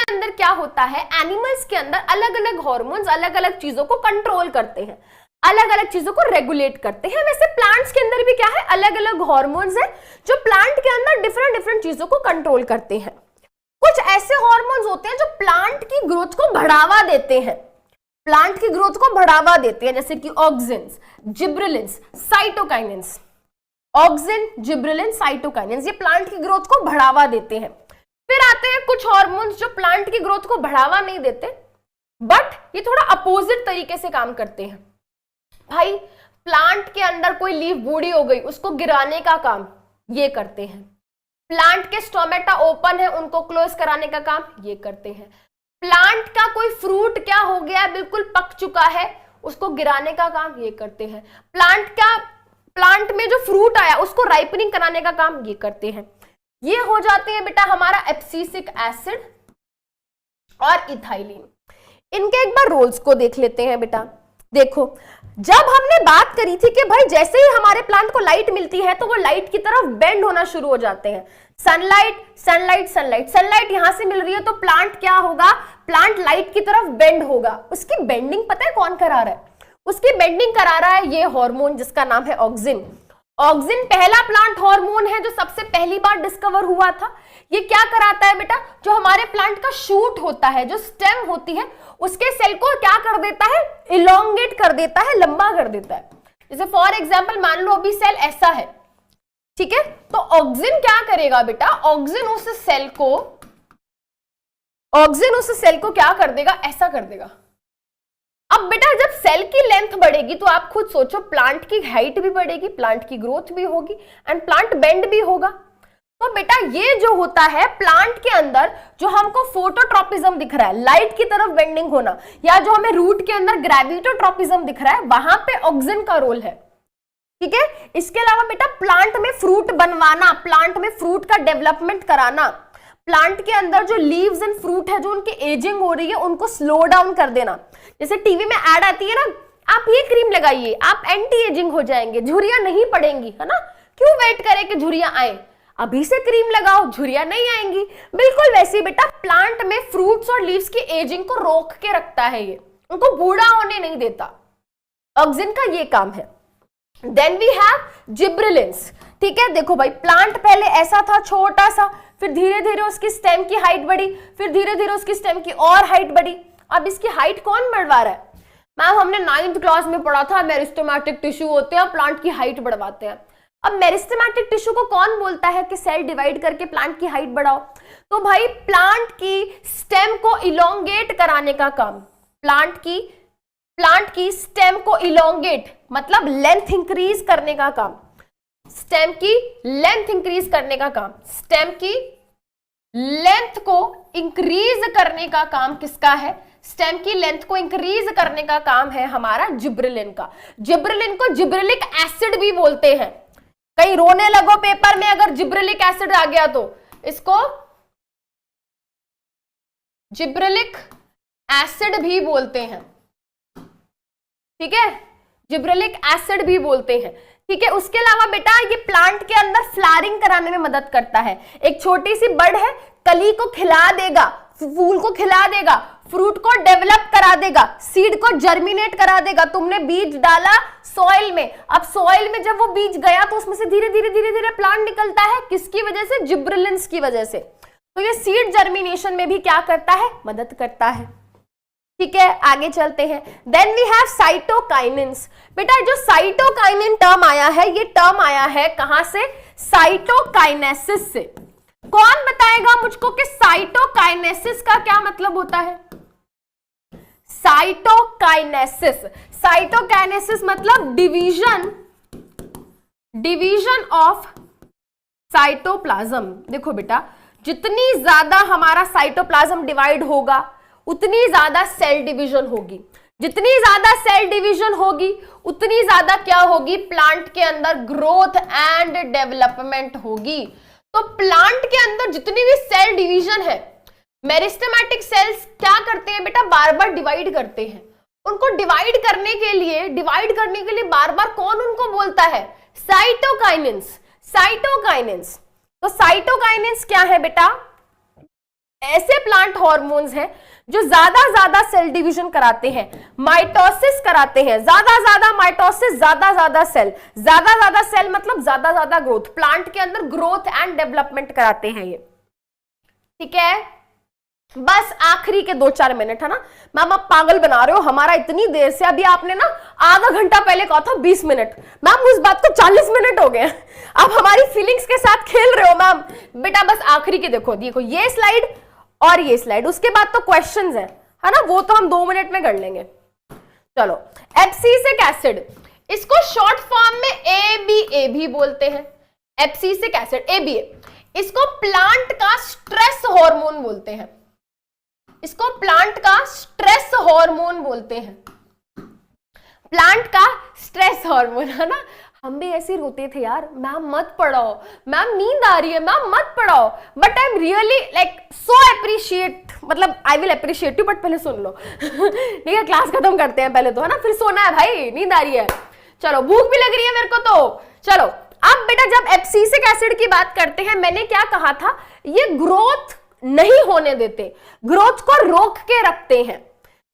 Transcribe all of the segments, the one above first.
अंदर क्या होता है, एनिमल्स के अंदर अलग अलग हॉर्मोन्स अलग अलग चीजों को कंट्रोल करते हैं, अलग अलग चीजों को रेगुलेट करते हैं। वैसे प्लांट्स के अंदर भी क्या है, अलग अलग हॉर्मोन्स है जो प्लांट के अंदर डिफरेंट डिफरेंट चीजों को कंट्रोल करते हैं। कुछ ऐसे हॉर्मोन्स होते हैं जो प्लांट की ग्रोथ को बढ़ावा देते हैं, प्लांट की ग्रोथ को बढ़ावा देते हैं, जैसे कि auxins, gibberellins, cytokinins. Auxin, gibberellin, cytokinins ये प्लांट की ग्रोथ को बढ़ावा देते हैं। फिर आते हैं कुछ हार्मोन्स जो प्लांट की ग्रोथ को बढ़ावा नहीं देते, बट ये थोड़ा अपोजिट तरीके से काम करते हैं। भाई प्लांट के अंदर कोई लीफ बूढ़ी हो गई, उसको गिराने का काम ये करते हैं। प्लांट के स्टोमेटा ओपन है, उनको क्लोज कराने का काम ये करते हैं। प्लांट का कोई फ्रूट क्या हो गया है, बिल्कुल पक चुका है, उसको गिराने का काम ये करते हैं। प्लांट में जो फ्रूट आया उसको राइपनिंग कराने का काम ये करते हैं। ये हो जाते हैं बेटा हमारा एब्सिसिक एसिड और इथाइलिन। इनके एक बार रोल्स को देख लेते हैं बेटा। देखो, जब हमने बात करी थी कि भाई जैसे ही हमारे प्लांट को लाइट मिलती है तो वो लाइट की तरफ बेंड होना शुरू हो जाते हैं। सनलाइट सनलाइट सनलाइट, सनलाइट यहां से मिल रही है तो प्लांट क्या होगा, प्लांट लाइट की तरफ बेंड होगा। उसकी बेंडिंग पता है कौन करा रहा है, उसकी बेंडिंग करा रहा है ये हार्मोन जिसका नाम है ऑक्सिन। ऑक्सिन पहला प्लांट हार्मोन है जो सबसे पहली बार डिस्कवर हुआ था। ये क्या कराता है बेटा, जो हमारे प्लांट का शूट होता है, जो स्टेम होती है, उसके सेल को क्या कर देता है, इलोंगेट कर देता है, लंबा कर देता है। जैसे फॉर एग्जांपल मान लो अभी सेल ऐसा है, ठीक है, तो ऑक्सिन क्या करेगा बेटा, ऑक्सिन उस सेल को क्या कर देगा, ऐसा कर देगा। अब बेटा जब सेल की लेंथ बढ़ेगी तो आप खुद सोचो, प्लांट की हाइट भी बढ़ेगी, प्लांट की ग्रोथ भी होगी एंड प्लांट बेंड भी होगा। तो बेटा ये जो होता है प्लांट के अंदर, जो हमको फोटोट्रोपिज्म दिख रहा है, लाइट की तरफ बेंडिंग होना, या जो हमें रूट के अंदर ग्रेविटोट्रोपिज्म दिख रहा है, वहां पे ऑक्सिन का रोल है, ठीक है। इसके अलावा बेटा प्लांट में फ्रूट बनवाना, प्लांट में फ्रूट का डेवलपमेंट कराना, प्लांट के अंदर जो लीव्स एंड फ्रूट है जो उनकी एजिंग हो रही है उनको स्लो डाउन कर देना। जैसे टीवी में ऐड आती है ना, आप ये क्रीम लगाइए, आप एंटी एजिंग हो जाएंगे, झुर्रियां नहीं पड़ेंगी, है ना। क्यों वेट करें कि झुर्रियां आए, अभी से क्रीम लगाओ, झुर्रियां नहीं आएंगी। बिल्कुल वैसे ही बेटा प्लांट में फ्रूट्स और लीव्स की एजिंग को रोक के रखता है, ये उनको बूढ़ा होने नहीं देता। ऑक्सिन का ये काम है। देन वी हैव जिब्रेलिन्स, ठीक है। देखो भाई प्लांट पहले ऐसा था छोटा सा, फिर धीरे धीरे उसकी स्टेम की हाइट बढ़ी, फिर धीरे धीरे उसकी स्टेम की और हाइट बढ़ी। अब इसकी हाइट कौन बढ़वा रहा है, मैम हमने 9th क्लास में पढ़ा था, मेरिस्टेमेटिक टिश्यू होते हैं प्लांट की हाइट बढ़वाते हैं। अब मेरिस्टेमेटिक टिश्यू को कौन बोलता है कि सेल डिवाइड करके प्लांट की हाइट बढ़ाओ, तो भाई प्लांट की स्टेम को इलोंगेट कराने का काम, प्लांट की स्टेम को इलोंगेट मतलब लेंथ इंक्रीज करने का काम, स्टेम की लेंथ इंक्रीज करने का काम, स्टेम की लेंथ को इंक्रीज करने का काम किसका है, स्टेम की लेंथ को इंक्रीज करने का काम है हमारा जिब्रेलिन का। जिब्रेलिन को जिब्रेलिक एसिड भी बोलते हैं। कहीं रोने लगो पेपर में अगर जिब्रेलिक एसिड आ गया तो, इसको जिब्रेलिक एसिड भी बोलते हैं, ठीक है, जिब्रेलिक एसिड भी बोलते हैं, ठीक है। उसके अलावा बेटा ये प्लांट के अंदर फ्लावरिंग कराने में मदद करता है। एक छोटी सी बड है, कली को खिला देगा, फूल को खिला देगा, फ्रूट को डेवलप करा देगा, सीड को जर्मिनेट करा देगा। तुमने बीज डाला सॉइल में, अब सॉइल में जब वो बीज गया तो उसमें से धीरे धीरे धीरे धीरे प्लांट निकलता है, किसकी वजह से, जिब्रेलिन्स की वजह से। तो ये सीड जर्मिनेशन में भी क्या करता है, मदद करता है, ठीक है। आगे चलते हैं। Then we have cytokinins. बेटा जो साइटोकाइनिन टर्म आया है, ये टर्म आया है कहां से, साइटोकाइनेसिस से। कौन बताएगा मुझको कि साइटोकाइनेसिस का क्या मतलब होता है, साइटोकाइनेसिस, साइटोकाइनेसिस मतलब डिवीजन ऑफ साइटोप्लाज्म। देखो बेटा जितनी ज्यादा हमारा साइटोप्लाज्म डिवाइड होगा उतनी ज्यादा सेल डिवीजन होगी, जितनी ज्यादा सेल डिवीजन होगी उतनी ज्यादा क्या होगी, प्लांट के अंदर ग्रोथ एंड डेवलपमेंट होगी। तो प्लांट के अंदर जितनी भी सेल डिवीजन है, मेरिस्टेमेटिक सेल्स क्या करते हैं बेटा, बार बार डिवाइड करते हैं। उनको डिवाइड करने के लिए बार बार कौन उनको बोलता है, साइटोकाइनिन्स। तो साइटोकाइनिन्स क्या है बेटा, ऐसे प्लांट हार्मोन्स हैं जो ज्यादा सेल डिवीजन कराते हैं, माइटोसिस कराते हैं, ज्यादा माइटोसिस, ज्यादा सेल मतलब ज्यादा ग्रोथ, प्लांट के अंदर ग्रोथ एंड डेवलपमेंट कराते हैं ये, ठीक है। बस आखिरी के 2-4 मिनट, है ना मैम, आप पागल बना रहे हो हमारा इतनी देर से, अभी आपने ना आधा घंटा पहले कहा था 20 मिनट, मैम उस बात को 40 मिनट हो गए, आप हमारी फीलिंग्स के साथ खेल रहे हो मैम। बेटा बस आखिरी के देखो ये स्लाइड और ये स्लाइड, उसके बाद तो क्वेश्चंस है ना, वो तो हम 2 मिनट में कर लेंगे। चलो, एब्सिसिक एसिड, इसको शॉर्ट फॉर्म में ए भी बोलते हैं, एब्सिसिक एसिड ABA, इसको प्लांट का स्ट्रेस हार्मोन बोलते हैं, इसको प्लांट का स्ट्रेस हार्मोन बोलते हैं, प्लांट का स्ट्रेस हार्मोन, है ना। हम भी ऐसे रोते थे यार, मैम मत पढ़ाओ, मैम नींद आ रही है, मैम मत पढ़ाओ, but I am really like so appreciate, मतलब I will appreciate you, but पहले सुन लो ठीक है, क्लास खत्म करते हैं पहले तो, है ना, फिर सोना है भाई, नींद आ रही है, चलो भूख भी लग रही है मेरे को तो। चलो अब बेटा जब एब्सिसिक एसिड की बात करते हैं, मैंने क्या कहा था, ये ग्रोथ नहीं होने देते, ग्रोथ को रोक के रखते हैं,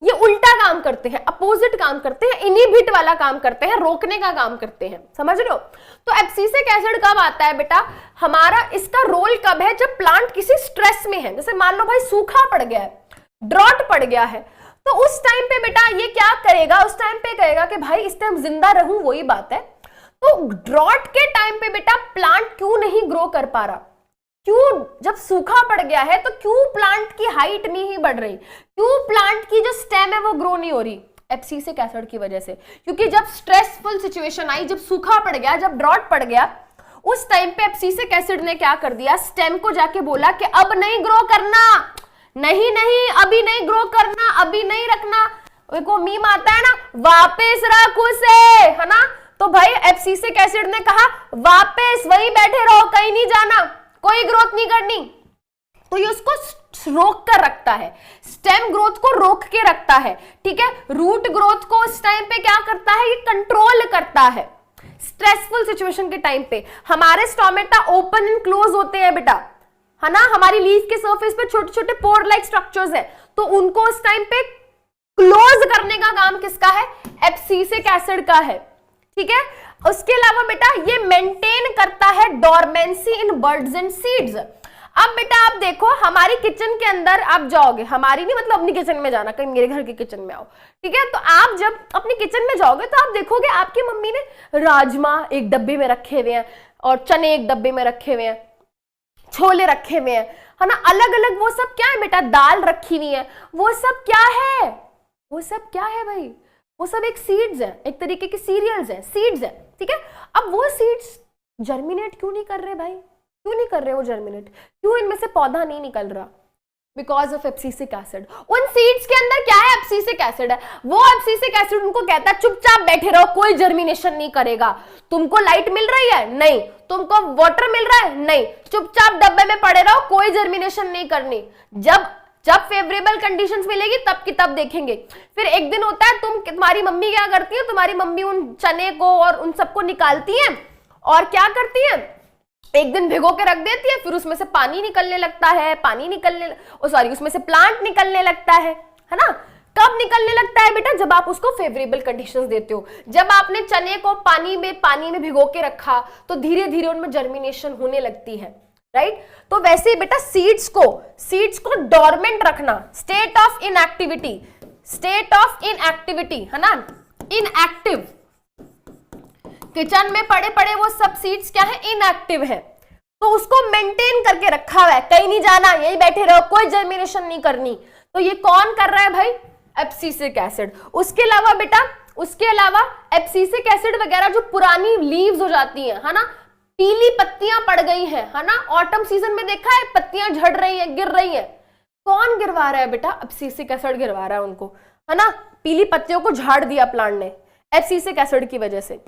ये उल्टा काम करते हैं, अपोजिट काम करते हैं, इनहिबिट वाला काम करते हैं, रोकने का काम करते हैं, समझ रहे हो। तो एब्सिसिक एसिड कब आता है बेटा, हमारा इसका रोल कब है, जब प्लांट किसी स्ट्रेस में है, जैसे मान लो भाई सूखा पड़ गया है, ड्रॉट पड़ गया है, तो उस टाइम पे बेटा ये क्या करेगा, उस टाइम पे कहेगा कि भाई इस टाइम जिंदा रहूं, वही बात है। तो ड्रॉट के टाइम पे बेटा प्लांट क्यों नहीं ग्रो कर पा रहा, क्यों, जब सूखा पड़ गया है तो क्यों प्लांट की हाइट नहीं बढ़ रही, क्यों प्लांट की जो स्टेम है वो ग्रो नहीं हो रही, एब्सिसिक एसिड की वजह से। क्योंकि जब स्ट्रेसफुल सिचुएशन आई, जब सूखा पड़ गया, जब ड्रॉट पड़ गया, उस टाइम पे एब्सिसिक एसिड ने क्या कर दिया, स्टेम को जाके बोला कि अब नहीं ग्रो करना, नहीं अभी नहीं ग्रो करना, अभी नहीं रखना, वो मीम आता है ना, वापस रख उसे, है ना। तो भाई एब्सिसिक एसिड ने कहा वापस वहीं बैठे रहो, कहीं नहीं जाना, कोई ग्रोथ नहीं करनी, तो ये उसको रोक कर रखता है, स्टेम ग्रोथ को रोक के रखता है, ठीक है। रूट ग्रोथ को इस टाइम पे क्या करता है, ये कंट्रोल करता है। स्ट्रेसफुल सिचुएशन के टाइम पे हमारे स्टोमेटा ओपन एंड क्लोज होते हैं बेटा, है ना, हमारी लीफ के सरफेस पे छोटे छोटे पोर लाइक स्ट्रक्चर्स हैं, तो उनको इस टाइम पे क्लोज करने का काम किसका है, एब्सिसिक एसिड का है, ठीक है। उसके अलावा बेटा ये मेंटेन करता है dormancy in birds and seeds. अब बेटा आप देखो, हमारी किचन के अंदर आप जाओगे, हमारी नहीं मतलब अपनी किचन में जाना, कहीं मेरे घर की किचन में आओ, ठीक है, तो आप जब अपनी किचन में जाओगे तो आप देखोगे आपकी मम्मी ने राजमा एक डब्बे में रखे हुए हैं, और चने एक डब्बे में रखे हुए हैं, छोले रखे हुए हैं, है ना, अलग अलग, वो सब क्या है बेटा, दाल रखी हुई है, वो सब क्या है, वो सब क्या है भाई, वो सब एक सीड्स है, एक तरीके की सीरियल्स है, सीड्स है, ठीक है। अब वो सीड्स जर्मिनेट क्यों नहीं कर रहे भाई, क्यों नहीं कर रहे वो जर्मिनेट, क्यों इनमें से पौधा नहीं निकल रहा, बिकॉज ऑफ एब्सिसिक एसिड। उन सीड्स के अंदर क्या है, एब्सिसिक एसिड है, वो एब्सिसिक एसिड उनको कहता है चुपचाप बैठे रहो, कोई जर्मिनेशन नहीं करेगा, तुमको लाइट मिल रही है नहीं, तुमको वाटर मिल रहा है नहीं, चुपचाप डब्बे में पड़े रहो, कोई जर्मिनेशन नहीं करनी, जब फेवरेबल कंडीशंस मिलेगी तब की तब देखेंगे। फिर एक दिन होता है, तुम्हारी मम्मी क्या करती है, तुम्हारी मम्मी उन चने को और उन सबको निकालती है और क्या करती है, एक दिन भिगो के रख देती है, फिर उसमें से पानी निकलने लगता है, उसमें से प्लांट निकलने लगता है ना। कब निकलने लगता है बेटा, जब आप उसको फेवरेबल कंडीशंस देते हो। जब आपने चने को पानी में भिगो के रखा तो धीरे धीरे उनमें जर्मिनेशन होने लगती है, राइट। तो वैसे ही बेटा सीड्स को डोरमेंट रखना, स्टेट ऑफ इनएक्टिविटी, है ना, इनएक्टिव, किचन में पड़े पड़े वो सब सीड्स क्या है, इनएक्टिव है, तो उसको मेंटेन करके रखा हुआ है, कहीं नहीं जाना, यही बैठे रहो, कोई जर्मिनेशन नहीं करनी। तो ये कौन कर रहा है भाई, एब्सिसिक एसिड। उसके अलावा एब्सिसिक एसिड वगैरह जो पुरानी लीव्स हो जाती है ना, पीली पत्तियां पड़ गई है ना, ऑटम सीजन में देखा है पत्तियां झड़ रही है, गिर रही है, कौन गिरवा रहा है बेटा, एब्सिसिक एसिड गिरवा रहा है उनको, है ना, पीली पत्तियों को झाड़ दिया प्लांट ने एब्सिसिक एसिड की वजह से।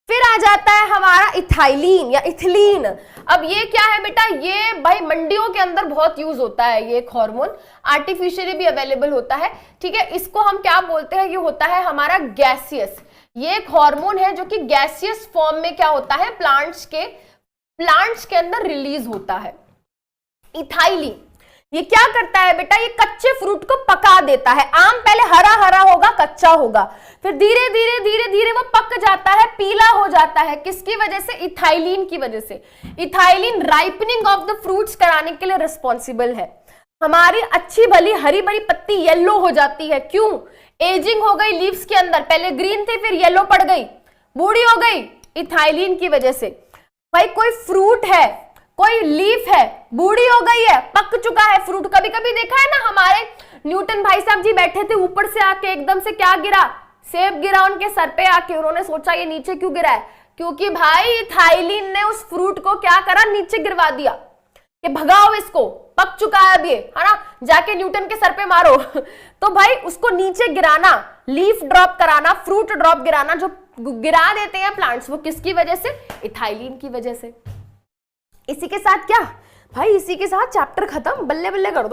फिर आ जाता है हमारा इथाइलिन या इथिलीन। अब ये क्या है बेटा, ये भाई मंडियों के अंदर बहुत यूज होता है, ये एक हार्मोन आर्टिफिशियली भी अवेलेबल होता है, ठीक है। इसको हम क्या बोलते हैं, ये होता है हमारा गैसियस, ये एक हार्मोन है जो कि गैसियस फॉर्म में क्या होता है, प्लांट्स के अंदर रिलीज होता है। इथाइलिन, ये क्या करता है बेटा, ये कच्चे फ्रूट को पका देता है। आम पहले हरा हरा होगा, कच्चा होगा, फिर धीरे धीरे धीरे धीरे वो पक जाता है, पीला हो जाता है। किसकी वजह से? इथाइलिन की वजह से। Ethylene ripening of the fruits कराने के लिए रिस्पॉन्सिबल है। हमारी अच्छी भली हरी भरी पत्ती येलो हो जाती है, क्यों? एजिंग हो गई लीव्स के अंदर, पहले ग्रीन थी फिर येलो पड़ गई, बूढ़ी हो गई, इथाइलिन की वजह से। भाई कोई फ्रूट है, कोई लीफ है, बूढ़ी हो गई है, पक चुका है फ्रूट। कभी कभी देखा है ना, हमारे न्यूटन भाई साहब जी बैठे थे, ऊपर से आके एकदम से क्या गिरा, सेब गिरा उनके सर पे आके। उन्होंने सोचा ये नीचे क्यों गिरा है, क्योंकि भाई इथाइलिन ने उस फ्रूट को क्या करा, नीचे गिरवा दिया कि भगाओ इसको, पक चुका है अब ये, है ना, जाके न्यूटन के सर पे मारो। तो भाई उसको नीचे गिराना, लीफ ड्रॉप कराना, फ्रूट ड्रॉप गिराना, जो गिरा देते हैं प्लांट्स, वो किसकी वजह से? इथाइलिन की वजह से। इसी के साथ क्या भाई, इसी के साथ चैप्टर खत्म, बल्ले बल्ले कर दो।